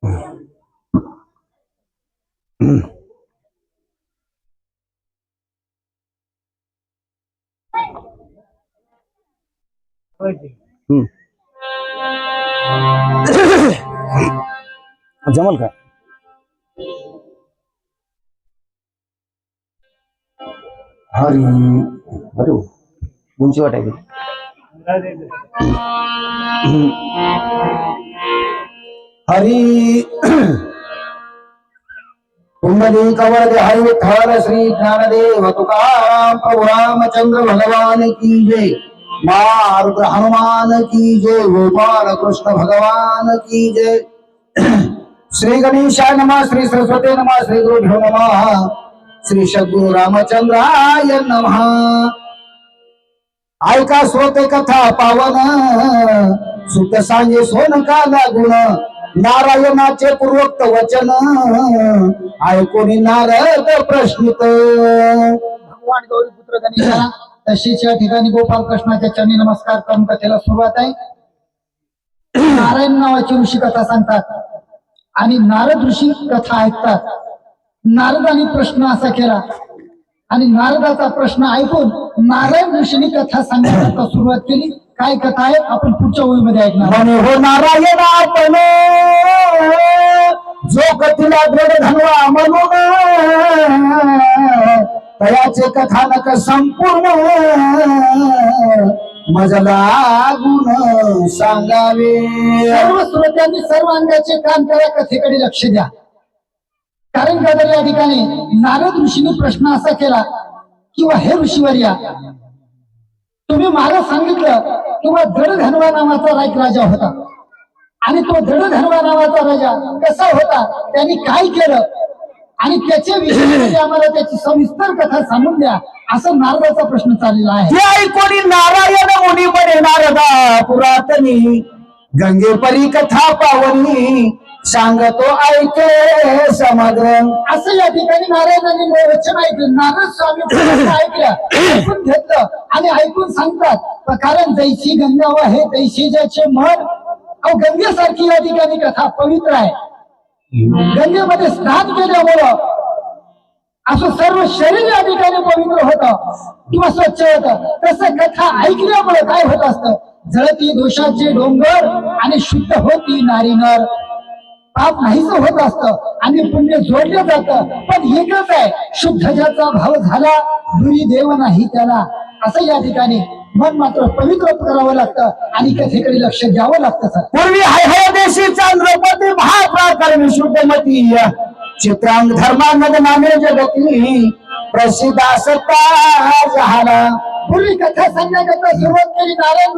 जमल का? हरी अरे उंची वाटायची. हरी कुंडली कवळ हरि विठ्ठल श्री ज्ञानदेव तुकाराम प्रभु रामचंद्र भगवान की जय. मारुद्र हनुमान की जय. गोपाल कृष्ण भगवान की जय. श्री गणेशाय नमः. श्री सरस्वती नमः. श्री गुरुभ्यो नमः. श्री सद्गुरु रामचंद्राय नमः. ऐका श्रोते कथा पावन सुत सांगे सोन काला गुण नारायणाचे पूर्वोक्त वचन ऐकून नारद प्रश्नित. भगवान गौरीपुत्र गणेशा तशीच या ठिकाणी गोपाल कृष्णाच्या चरणी नमस्कार करून कथेला सुरुवात आहे. नारायण नावाची ऋषी कथा सांगतात आणि नारद ऋषी कथा ऐकतात. नारदाने प्रश्न असा केला आणि नारदाचा प्रश्न ऐकून नारायण ऋषीने कथा सांगण्याकरता सुरुवात केली. काय कथा आहे आपण पुढच्या ओळीमध्ये ऐकणार. म्हणे हो नारायण आपण जो कथीला दृढ धनवा म्हणून तयाचे कथानक संपूर्ण मजला गुण सांगावे. सर्व श्रोत्यांनी सर्व अंगाचे कान करा, कथेकडे लक्ष द्या. कारण का या ठिकाणी नारद ऋषीने प्रश्न असा केला किंवा हे ऋषीवर्या तुम्ही मला सांगितलं किंवा दृढधन्वा नावाचा एक राजा होता आणि तो दृढधन्वा नावाचा राजा कसा होता, त्यांनी काय केलं आणि त्याच्या विषयी आम्हाला त्याची सविस्तर कथा सांगून द्या, असं नारदाचा प्रश्न चाललेला आहे. ते ऐकोनी नारायण मुनी बरे नारदा पुरातनी गंगे परी कथा पावनी सांगतो ऐके समग्र. असं या ठिकाणी नारायणांनी वचन ऐकलं. नारद स्वामी ऐकलं, ऐकून घेतलं आणि ऐकून सांगतात. कारण जैसी गंगा वाहे तैसी ज्याचे मन. अहो गंगेसारखी या ठिकाणी कथा पवित्र आहे. गंगेमध्ये स्नान केल्यामुळं असं सर्व शरीर या ठिकाणी पवित्र होतं किंवा स्वच्छ होतं. तसं कथा ऐकल्यामुळे काय होत असतं, जळती दोषाचे डोंगर आणि शुद्ध होती नारी नर. पाप नाहीच होत असतं आणि पुण्य जोडलं जातं. पण एकच आहे, शुद्ध ज्याचा भाव झाला दुरी देव नाही त्याला. असं या ठिकाणी मन मात्र पवित्र करावं लागतं आणि कथेकडे लक्ष द्यावं लागतं. पूर्वी हय देशी चंद्रपती महाप्राकार विशुद्धमती चित्रांग धर्मानंद नामे जगती प्रसिद्ध असता झाला. पूर्वी कथा सांगण्याकरता सुरुवात केली नारायण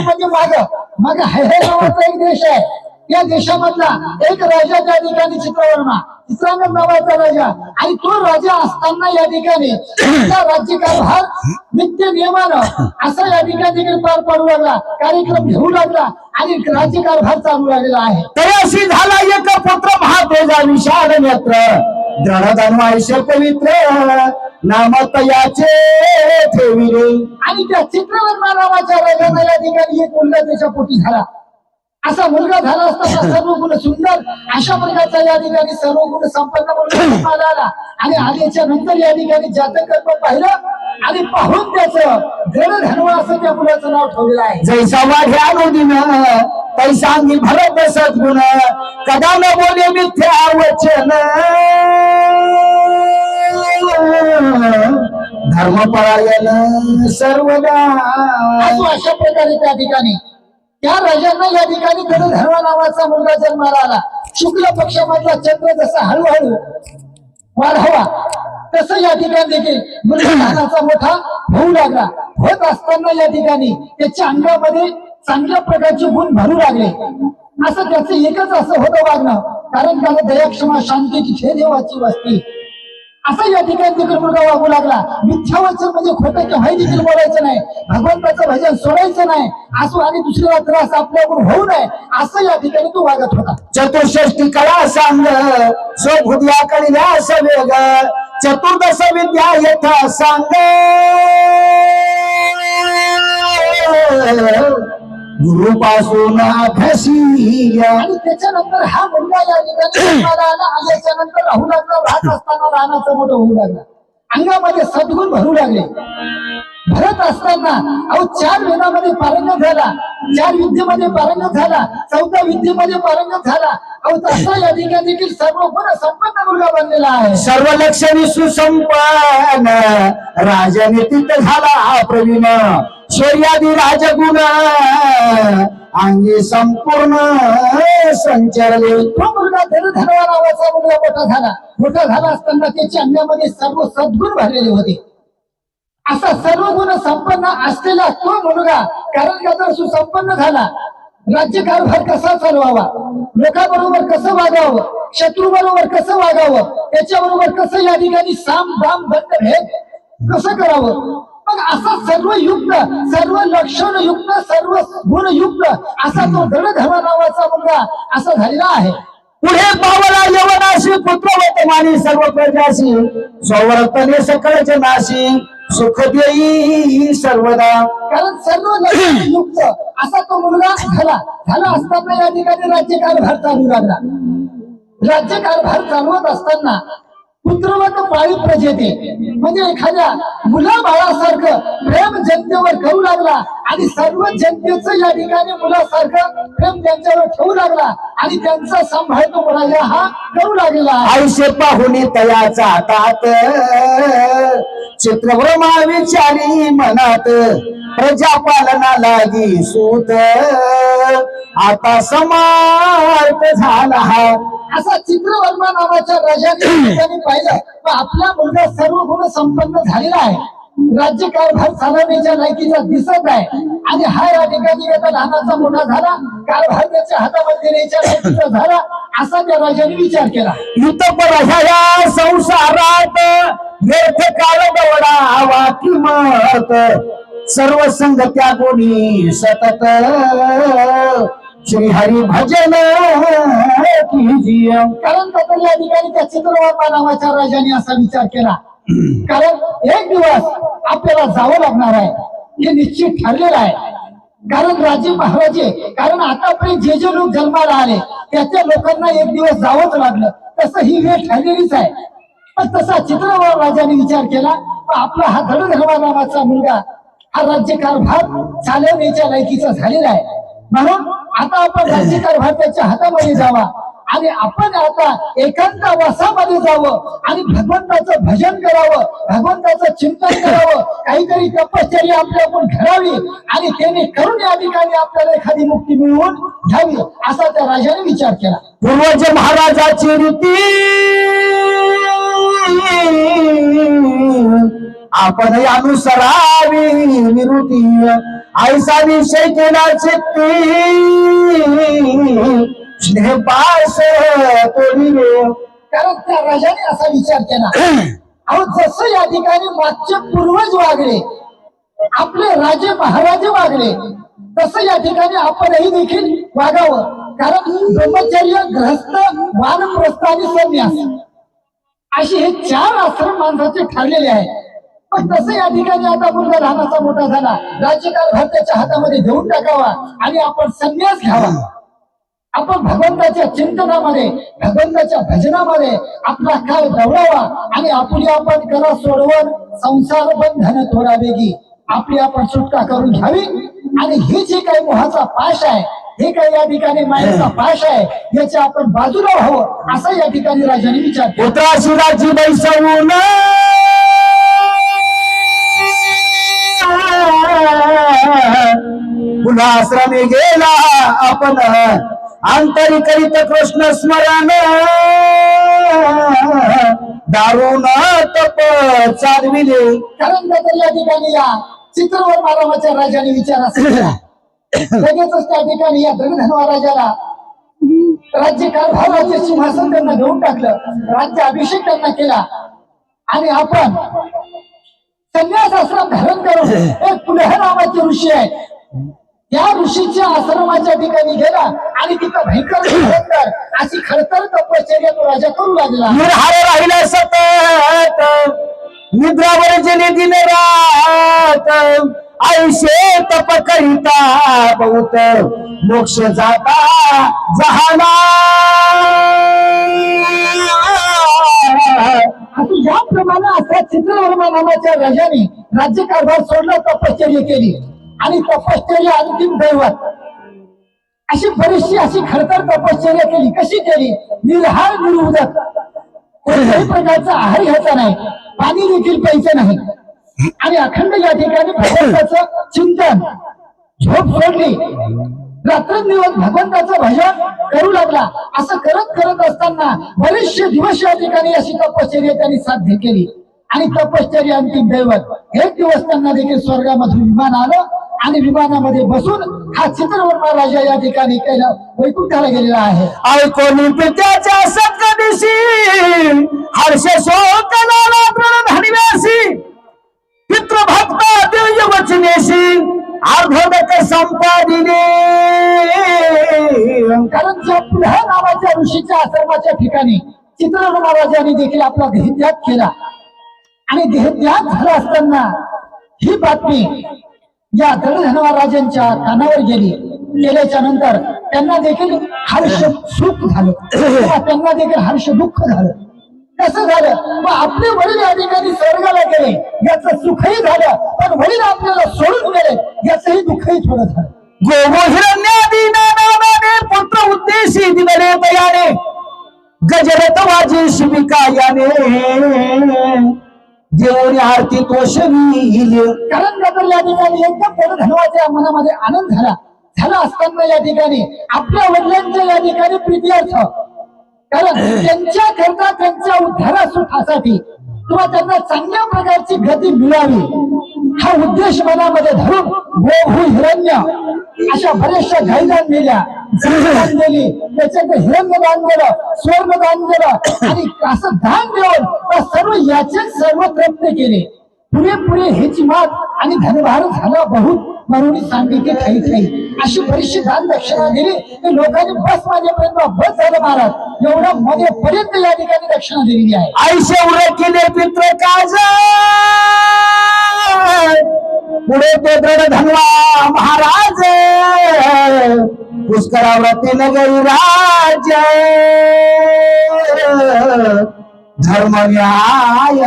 म्हणजे माग हय नावाचा एक देश आहे. या देशामधला एक राजा त्या ठिकाणी चित्रांगद नावाचा राजा, आणि तो राजा असताना या ठिकाणी राज्यकारभार नित्य नियमानं असा या ठिकाणी पार पाडू लागला, कार्यक्रम घेऊ लागला आणि राज्यकारभार चालू लागलेला आहे. तयाशी झाला एक पुत्र महातेजा विशाल नेत्र दृढधन्वायश पवित्र नाम तयाचे ठेविले. आणि त्या चित्रवर्मा नावाच्या राजाला या ठिकाणी एक मुलगा त्याच्या पोटी झाला. असा मुलगा झाला असताना सर्व गुण सुंदर अशा प्रकारचा या ठिकाणी सर्व गुण संपन्न मुलगा आला. आणि आल्याच्या नंतर या ठिकाणी जातक कर्म पाहिलं आणि पाहून त्याचं दृढधन्वा असं त्या मुलाचं नाव ठेवलेलं आहे. जैसा वाढ्या नोंदीन तैसा भरत सद्गुण कदा न बोले मिथ्या वचन धर्मपरायण सर्वदा. अशा प्रकारे त्या ठिकाणी त्या राजांना या ठिकाणी दृढधन्वा नावाचा मुलगा जन्माला आला. शुक्ल पक्षामधला चंद्र जसा हळूहळू वाढावा तसं या ठिकाणी देखील मुलगा मोठा होऊ लागला. होत असताना या ठिकाणी त्याच्या अंगामध्ये चांगल्या प्रकारचे गुण भरू लागले. असं त्याचं एकच असं होतं वागणं, कारण त्याला दया क्षमा शांती तिथे देवाची वस्ती असं या ठिकाणी देखील मुलगा वागू लागला. मिथ्यावचन म्हणजे खोटं केव्हाही देखील बोलायचं नाही, भगवंताचं भजन सोडायचं नाही असं, आणि दुसऱ्याला त्रास आपल्याकडून होऊ नये असं या ठिकाणी तो वागत होता. चतुष्षष्टी कला सांग स्वबुद्ध्या कळल्या सवेग चतुर्दश विद्या यथा सांग गुरुपासून अभ्यासिया. आणि त्याच्यानंतर हा मुलगा या ठिकाणी जन्माला आला. आल्याच्या नंतर राहू लागला. राहत असताना लहानाचं मोठं होऊ लागला. अंगामध्ये सद्गुण भरू लागले. भरत असताना अहो 4 वेदामध्ये पारंगत झाला, 4 विद्येमध्ये पारंगत झाला, 4थ्या विद्येमध्ये पारंगत झाला. अहो तसा या ठिकाणी देखील सर्व गुण संपन्न मुलगा बनलेला आहे. सर्व लक्षणी सुसंपन्न राजाने तिथं झाला प्रवीण. शौर्यादी राजगुण अंगी संपूर्ण संचरले. तो मुलगा धनधनवा नावाचा मुलगा मोठा झाला. मोठा झाला असताना त्याच्या अंगामध्ये सर्व सद्गुण भरलेले होते. असा सर्व गुण संपन्न असलेला तो मुलगा कारण का तर सुसंपन्न झाला. राज्यकारभार कसा चालवावा, लोकांबरोबर कसं वागावं, शत्रू बरोबर कसं वागावं, त्याच्याबरोबर कसं या ठिकाणी साम दाम दंड भेद कसं करावं. मग असा सर्व युक्त, सर्व लक्षणयुक्त, सर्व गुणयुक्त असा तो धनधर्मा नावाचा मुलगा असा झालेला आहे. पुढे पावला यवनाशी पुत्रवत मानी सर्व प्रजाशी स्ववर्तने सकळ जनाशी सुख देई सर्वदा. कारण सर्व लक्षणयुक्त असा तो मुलगा झाला असताना या ठिकाणी राज्यकारभार चालू लागला. राज्यकारभार चालवत असताना पुत्रवत पाळी प्रजेते म्हणजे एखाद्या मुलाबाळासारखं प्रेम जनतेवर करू लागला आणि सर्व जनतेचं या ठिकाणी मुलासारखं प्रेम त्यांच्यावर ठेवू लागला आणि त्यांचा सांभाळ तो राजा हा करू लागलेला आहे. आयुष्य पाहुणे तयाचा तात चित्रवर्मा विचारी मनात प्रजापालना लागी सूत आता समार्थ झाला हा. असा चित्रवर्मा नावाच्या राजाने पाहिलं तर आपला मुलगा सर्व गुण संपन्न झालेला आहे. राज्यकारभार चालवण्याच्या लायकीचा दिसत आहे आणि हा या ठिकाणी आता लहानाचा मोठा झाला, कारभार त्याच्या हातामध्ये देण्याच्या लायकीचा झाला असा त्या राजाने विचार केला. युतपर ह्या संसारात व्यर्थ काळ दवडावा किंमत सर्व संग त्या गुणी सतत श्रीहरी भजन कीजिए. कारण तर या ठिकाणी त्या चित्रवर्मा नावाच्या राजाने असा विचार केला. कारण एक दिवस आपल्याला जावं लागणार आहे हे निश्चित ठरलेलं आहे. कारण राजे महाराजे कारण आतापर्यंत जे जे लोक जन्माला आले त्या लोकांना एक दिवस जावंच लागलं. तसं ही वेळ ठरलेलीच आहे. पण तसा चित्रवर्मा राजाने विचार केला आपला हा धनधर्मा नावाचा मुलगा हा राज्यकारभार चालवण्याच्या लायकीचा झालेला आहे. म्हणून आता आपण राज्यकारभार त्याच्या हातामध्ये जावा आणि आपण आता एकांतवासामध्ये जावं आणि भगवंताचं भजन करावं, भगवंताचं चिंतन करावं, काहीतरी तपश्चर्या आपल्याकडून घडावी आणि त्याने करून या ठिकाणी आपल्याला एखादी मुक्ती मिळवून घ्यावी असा त्या राजाने विचार केला. पूर्वज महाराजाची रीती आपण अनुसरावी विरुती ऐसा विषय केला चित्ती स्नेहपास तोडिले. कारण त्या राजाने असा विचार केला अहो जसं या ठिकाणी मागचे पूर्वज वागले, आपले राजे महाराजे वागले तसं या ठिकाणी आपणही देखील वागावं. कारण ब्रह्मचर्य, ग्रहस्थ, वानप्रस्थ आणि संन्यास असे हे 4 आश्रम माणसाचे ठरलेले आहेत. पण तसं या ठिकाणी आता मुलगा लहानाचा मोठा झाला, राज्यकारभार त्याच्या हातामध्ये घेऊन टाकावा आणि आपण संन्यास घ्यावा. आपण भगवंताच्या चिंतनामध्ये, भगवंताच्या भजनामध्ये आपला काळ दवडावा आणि आपली आपण कला सोडवून संसार बंधन थोडा वेगी आपली आपण सुटका करून घ्यावी. आणि हे जे काही मोहाचा पाश आहे, हे काही या ठिकाणी मायाचा पाश आहे, याच्या आपण बाजूला व्हावं असा या ठिकाणी राजाने विचार केला. पुत्राची राजी बैसवून पुन्हा आश्रमी गेला आपण अंतरी करीत कृष्ण स्मरण दारुण तप चालविले. कारण तर या ठिकाणी या चित्रवर्मा नावाच्या राजाने विचार असा केला. लगेचच त्या ठिकाणी या धनधर्मा राजाला राज्यकारभाराचे सिंहासन त्यांना घेऊन टाकलं, राज्य अभिषेक त्यांना केला आणि आपण संन्यास आश्रम धारण करून एक पुलह नावाचे ऋषी आहे त्या ऋषीच्या आश्रमाच्या ठिकाणी गेला आणि तिथं भयंकर अशी खडतर तपश्चर्या तो राजा करू लागला. निर्हार राहिला सतत निद्रावर जने दिन रात आयुष्य तप करिता बहुत मोक्ष जाता जहाना. असं ज्याप्रमाणे असा चित्रवर्मा नावाच्या राजाने राज्यकारभार सोडला, तपश्चर्या केली आणि तपश्चर्या अंतिम दैवत अशी बरीचशी अशी खडतर तपश्चर्या केली. कशी केली? निर्हार निर्उदक, कोणत्याही प्रकारचा आहार घ्यायचा नाही, पाणी देखील प्यायचं नाही आणि अखंड या ठिकाणी भगवंताचं चिंतन, झोप सोडली, रात्रंदिवस भगवंताचं भजन करू लागला. असं करत असताना बरेचसे दिवस या ठिकाणी अशी तपश्चर्या त्यांनी साध्य केली आणि तपश्चर्या अंतिम दैवत. एक दिवस त्यांना देखील स्वर्गामधून विमान आलं आणि विमानामध्ये बसून हा चित्रवर्मा राजा या ठिकाणी वैकुंठाला गेलेला आहे. ऐकून पित्याच्या सत्कदिशी हर्ष शोक धनिवेशी पितृभक्ता दिव्य वचनेशी अर्धोदक संपादिने. कारण ज्या पुढ्या नावाच्या ऋषीच्या आश्रमाच्या ठिकाणी चित्रवर्मा राजाने देखील आपला देहत्याग केला आणि देहत्याग झाला असताना ही बातमी या दळधनवा राजांच्या कानावर गेल्याच्या नंतर त्यांना देखील हर्ष सुख झालं किंवा त्यांना देखील हर्ष दुःख झालं. कसं झालं? मग आपले वडील या ठिकाणी स्वर्गाला गेले याचं सुखही झालं, पण वडील आपल्याला सोडून गेले याचंही दुःखही थोडं झालं. गोहिरण्यादी नानाने पुत्र उद्देशी दिवले तयाने गजरत वाजी शिविका याने देवनी आरती तोषवी. कारण तर या ठिकाणी एकदम धनवाच्या मनामध्ये आनंद झाला असताना या ठिकाणी आपल्या वडिलांच्या या ठिकाणी प्रीत्यर्थ, कारण त्यांच्या करता त्यांच्या उद्धारासाठी किंवा त्यांना चांगल्या प्रकारची गती मिळावी हा उद्देश मनामध्ये धरून गोभू हिरण्य अशा बऱ्याचशा गायदान दिल्या, दान दिली, त्याच्यात हिरण्य दान दिलं, स्वर्ण दान दिलं आणि असं दान देऊन सर्व याचे सर्व तृप्त केले. पुरेपुरे हेची मात आणि धनभार झाला बहुत म्हणून सांगितले ठाई ठाई अशी बरीचशी दान दक्षिणा दिली. ते लोकांनी बस माझ्यापर्यंत बस झालं महाराज एवढ्या मध्येपर्यंत या ठिकाणी दक्षिणा दिलेली आहे. आयुष्य उरे केले पित्र काज पुढे ते दृढ धनवा महाराज पुष्करावरती नगरी राज्य धर्म न्याय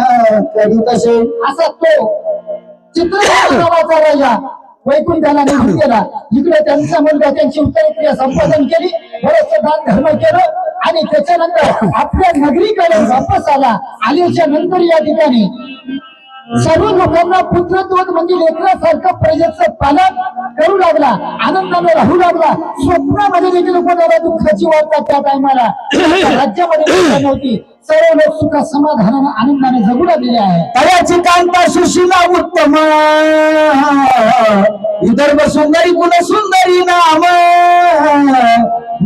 करी तसे. असा तो चित्रवर्मा नावाचा राजा वैकुंठाला निघून गेला. इकडे त्यांचा मुलगा त्यांची उत्तरक्रिया संपादन केली, बरंच दान धर्म केलं आणि त्याच्यानंतर आपल्या नगरीकडे वापस आल्याच्या नंतर या ठिकाणी सर्व लोकांना पुत्रत्व म्हणजे लेकरासारखं प्रजेचं पालन करू लागला, आनंदाने राहू लागला. स्वप्नामध्ये देखील कोणाला दुःखाची वार्ता त्या टायमाला राज्यामध्ये नव्हती. सर्व लोक सुखा समाधानाने आनंदाने जगू लागलेले आहे. तयाची कांता सुशीला उत्तम विदर्भ सुंदरी गुण सुंदरी नाम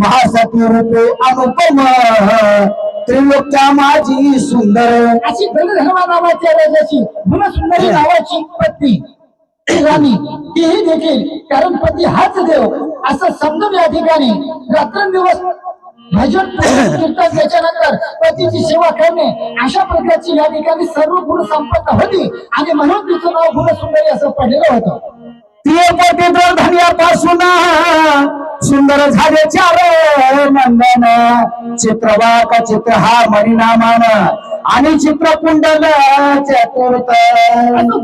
महासती रूपे अनुपम त्रिलोक्या माझी सुंदर. अशी दळधनवा नावाच्या राजाची गुणसुंदरी नावाची पत्नी राणी तीही देखील, कारण पती हाच देव असं समजून या ठिकाणी रात्रंदिवस भजन कीर्तन त्याच्यानंतर पतीची सेवा करणे अशा प्रकारची या ठिकाणी सर्व गुण संपन्न होती आणि म्हणून तिचं नाव गुणसुंदरी असं पडलेलं होतं. धन्यापासून सुंदर झाले चार नंदन चित्रवाक चित्र हा मणिनामान आणि चित्रकुंडल चतुर्थ.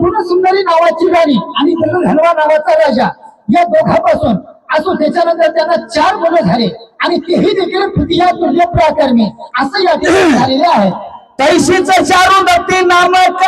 गुणसुंदरी नावाची राणी आणि दळधनवा नावाचा राजा या दोघांपासून असो त्याच्यानंतर त्यांना 4 मुलं झाले आणि तेही देखील तृतीया तुल्य पराक्रमी असं या ठिकाणी झालेले आहे. तैशीच चारू दत्ती नामक